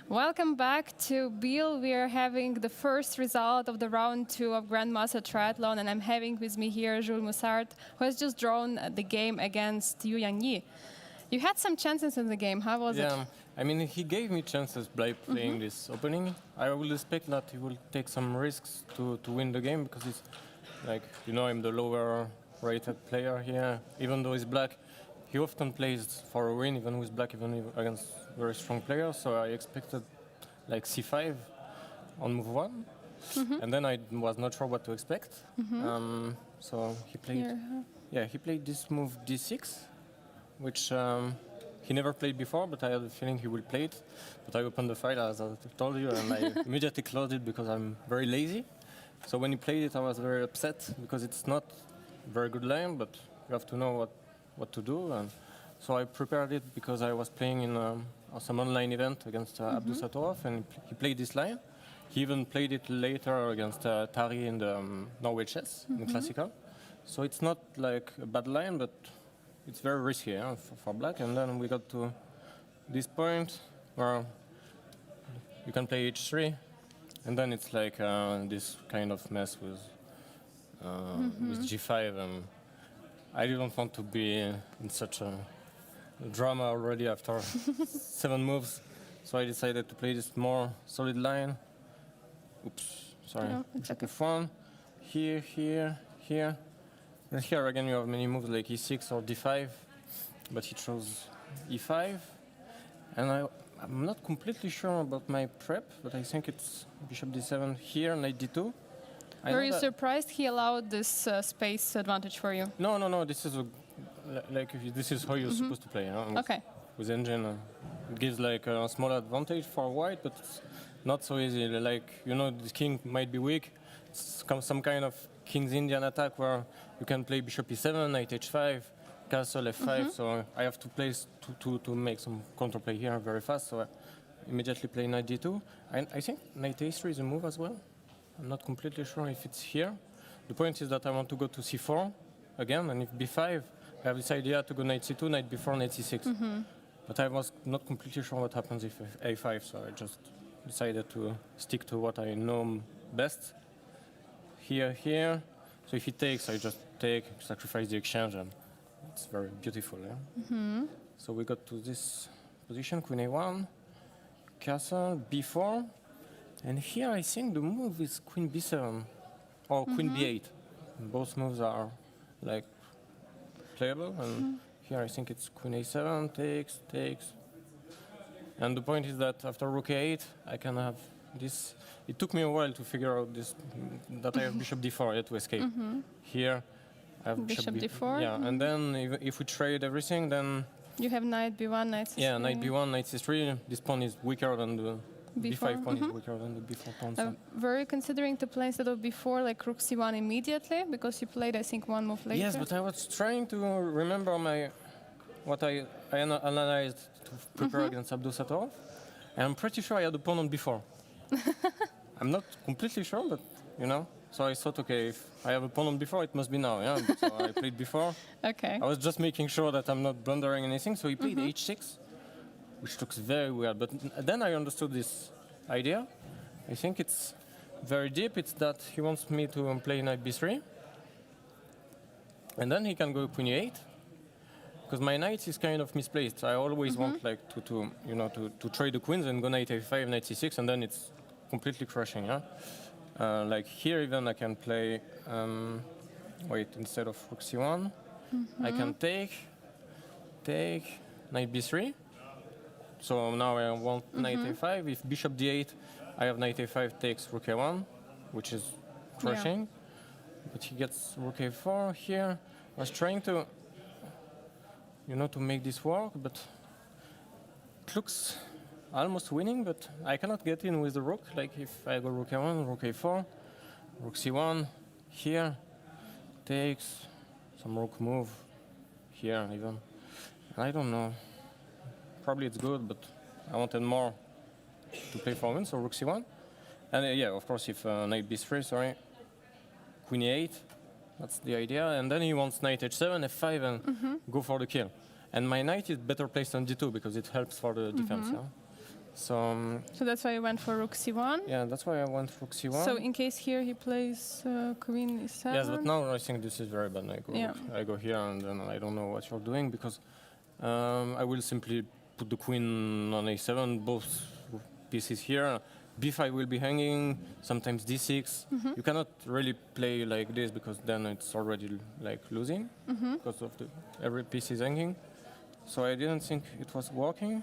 Welcome back to Biel. We are having the first result of the round 2 of Grandmaster Triathlon, and I'm having with me here Jules Moussard, who has just drawn the game against Yu Yang. You had some chances in the game. How was it? Yeah, I mean, he gave me chances by playing this opening. I will expect that he will take some risks to win the game because it's like, I'm the lower rated player here. Even though he's black, he often plays for a win, even with black, even against very strong players. So I expected like c5 on move 1. And then I was not sure what to expect. So he played, he played this move d6, which he never played before, but I had a feeling he will play it. But I opened the file, as I told you, and I immediately closed it because I'm very lazy. So when he played it, I was very upset because it's not a very good line, but you have to know what to do. And so I prepared it because I was playing in some online event against Abdusattorov, and he played this line. He even played it later against Tari in the Norway chess, in the Classical. So it's not like a bad line, but it's very risky for black. And then we got to this point where you can play h3, and then it's like this kind of mess with g5. And I didn't want to be in such a drama already after 7 moves, so I decided to play this more solid line. Oops, sorry. No, it's okay. F1, here, here, here. And here again you have many moves like e6 or d5, but he chose e5. And I'm not completely sure about my prep, but I think it's bishop d7 here, knight d2. Were you surprised he allowed this space advantage for you? No. This is this is how you're supposed to play. Okay. With engine, it gives like a small advantage for white, but it's not so easy. Like the king might be weak. It's some kind of King's Indian attack where you can play bishop e7, knight h5, castle f5. So I have to play to make some counterplay here very fast. So I immediately play knight d2. I think knight a3 is a move as well. I'm not completely sure if it's here. The point is that I want to go to c4 again, and if b5, I have this idea to go knight c2, knight b4, knight c6. But I was not completely sure what happens if a5, so I just decided to stick to what I know best. Here. So if he takes, I just take, sacrifice the exchange, and it's very beautiful. Yeah? So we got to this position, queen a1, castle, b4. And here I think the move is queen b7 or queen b8. Both moves are like playable, and here I think it's queen a7, takes. And the point is that after rook a8, I can have this. It took me a while to figure out this, that I have bishop d4 to escape. Here I have bishop d4. Yeah, and then if we trade everything, then you have knight b1, knight c3. Yeah, knight b1, knight c3. This pawn is weaker than the b5 pawn is weaker than the b4 pawn. So. Were you considering to play instead of b4 like rook c1 immediately? Because you played, I think, one move later. Yes, but I was trying to remember what I analyzed to prepare against Abdusattorov. And I'm pretty sure I had a pawn on b4. I'm not completely sure, but So I thought, okay, if I have a pawn on b4, it must be now. Yeah. So I played b4. Okay. I was just making sure that I'm not blundering anything. So he played h6. Which looks very weird, but then I understood this idea. I think it's very deep. It's that he wants me to play knight b3, and then he can go queen e8, because my knight is kind of misplaced. I always want like to trade the queens and go knight a5, knight c6, and then it's completely crashing. Yeah, like here even I can play. Instead of rook c1, I can take knight b3. So now I want knight a5. If bishop d8, I have knight a5 takes rook a1, which is crushing. Yeah. But he gets rook a4 here. I was trying to, to make this work, but it looks almost winning, but I cannot get in with the rook. Like if I go rook a1, rook a4, rook c1, here, takes, some rook move, here even. I don't know. Probably it's good, but I wanted more to play for win, so rook c1. And of course, if knight b3, queen e8, that's the idea. And then he wants knight h7, f5, and go for the kill. And my knight is better placed on d2 because it helps for the defense. Yeah? So that's why you went for rook c1. yeah, that's why I went rook c1. So in case here he plays queen e7. Yes, but now I think this is very bad. I go here and then I don't know what you're doing because I will simply put the queen on a7, both pieces here. b5 will be hanging, sometimes d6. You cannot really play like this because then it's already like losing because of every piece is hanging. So I didn't think it was working.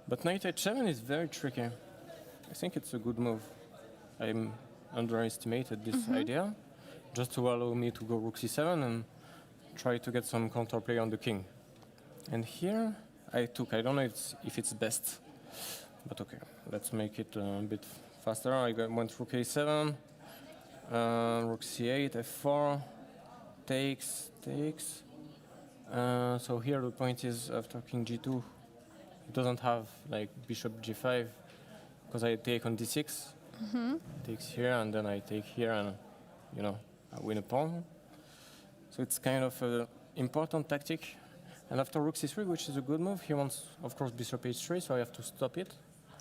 But knight h7 is very tricky. I think it's a good move. I underestimated this idea, just to allow me to go rook c7 and try to get some counterplay on the king. And here I took. I don't know if it's best, but okay. Let's make it a bit faster. Went rook a7, rook c8, f4, takes. So here the point is after king g2. It doesn't have like bishop g5 because I take on d6. Takes here and then I take here and I win a pawn. So it's kind of an important tactic. And after rook c3, which is a good move, he wants of course bishop h3, so I have to stop it.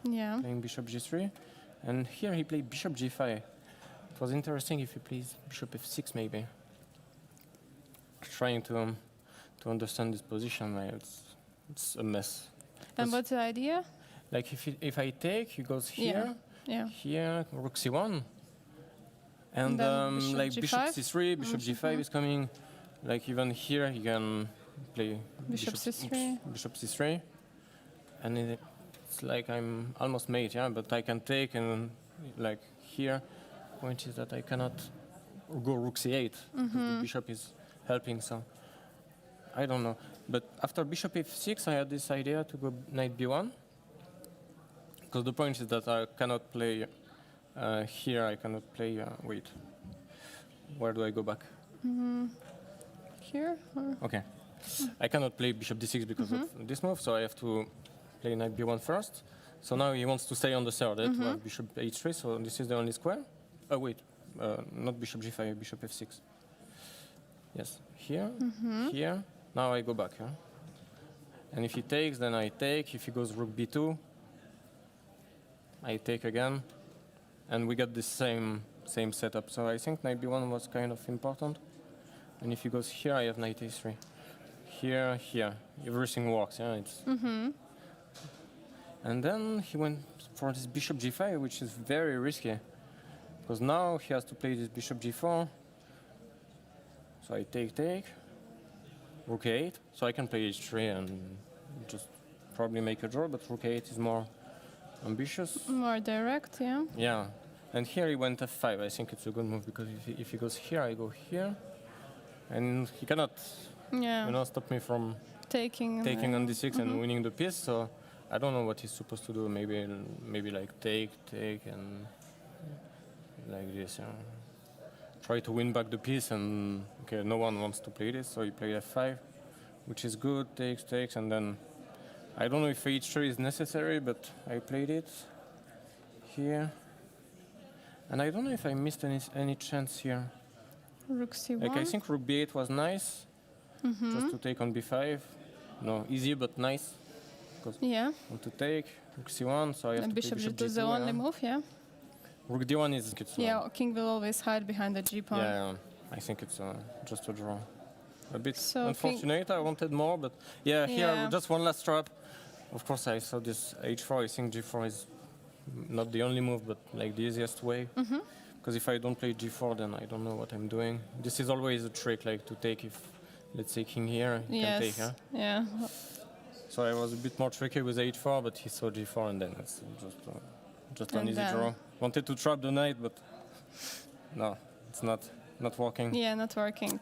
Yeah. Playing bishop g3. And here he played bishop g5. It was interesting if he plays bishop f6 maybe. Trying to understand this position, it's a mess. And what's the idea? Like if I take, he goes here, here, rook c1, and bishop like g5? bishop c3, bishop g5 is coming. Like even here, he can play Bishop c3. Bishop c3, and it's like I'm almost mate, yeah. But I can take and like here, point is that I cannot go rook c8 because the bishop is helping. So I don't know. But after bishop f6, I had this idea to go knight b1. Because the point is that I cannot play here, I cannot play, wait. Where do I go back? Here? Or? Okay. I cannot play bishop d6 because of this move, so I have to play knight b1 first. So now he wants to stay on the third, to have bishop h3, so this is the only square. Oh, wait, not bishop g5, bishop f6. Yes, here, here. Now I go back, huh? And if he takes, then I take. If he goes rook b2, I take again. And we get the same setup. So I think knight b1 was kind of important. And if he goes here, I have knight a3. Here, here. Everything works, yeah? And then he went for this bishop g5, which is very risky. Because now he has to play this bishop g4. So I take. Rook a8, so I can play h3 and just probably make a draw, but rook a8 is more ambitious. More direct, yeah. Yeah, and here he went f5. I think it's a good move because if he goes here, I go here, and he cannot, stop me from taking on d6 and winning the piece. So I don't know what he's supposed to do. Maybe like take and like this. Try to win back the piece, and okay, no one wants to play this, so he played f5, which is good, takes, and then I don't know if h3 is necessary, but I played it here, and I don't know if I missed any chance here. Rook c1. Like I think rook b8 was nice, just to take on b5. No, easy but nice. Yeah. I want to take rook c1, so I have and to bishop play bishop g2 is g2, the only move, yeah. Rook d1 is good. Yeah, king will always hide behind the g pawn. Yeah, I think it's just a draw. A bit So unfortunate. I wanted more, but here just one last trap. Of course, I saw this h4. I think g4 is not the only move, but like the easiest way. Because if I don't play g4, then I don't know what I'm doing. This is always a trick, like to take if, let's say, king here, you can take, huh? Yeah. So I was a bit more tricky with h4, but he saw g4, and then it's just an easy draw. Wanted to trap the knight, but no, it's not working. Yeah, not working.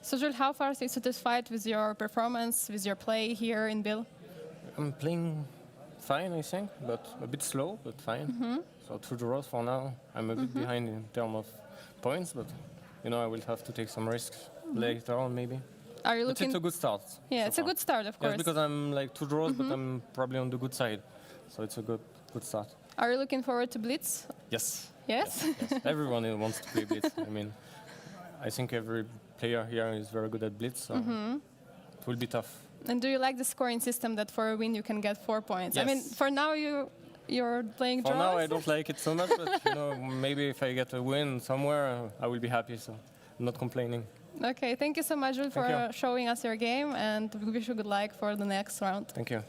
So Jules, how far are you satisfied with your performance, with your play here in Biel? I'm playing fine, I think, but a bit slow, but fine. So 2 draws for now. I'm a bit behind in terms of points, but I will have to take some risks later on maybe. Are you But looking? it's a good start. Yeah, it's a good start, of course. Yes, because I'm like 2 draws, but I'm probably on the good side. So it's a good start. Are you looking forward to Blitz? Yes. Yes? Yes. Everyone wants to play Blitz. I mean, I think every player here is very good at Blitz, so it will be tough. And do you like the scoring system that for a win you can get 4 points? Yes. I mean, for now you you're playing For draws? now, I don't like it so much, but you know, maybe if I get a win somewhere, I will be happy. So I'm not complaining. Okay, thank you so much, Jules, Thank for you. showing us your game, and we wish you good luck for the next round. Thank you.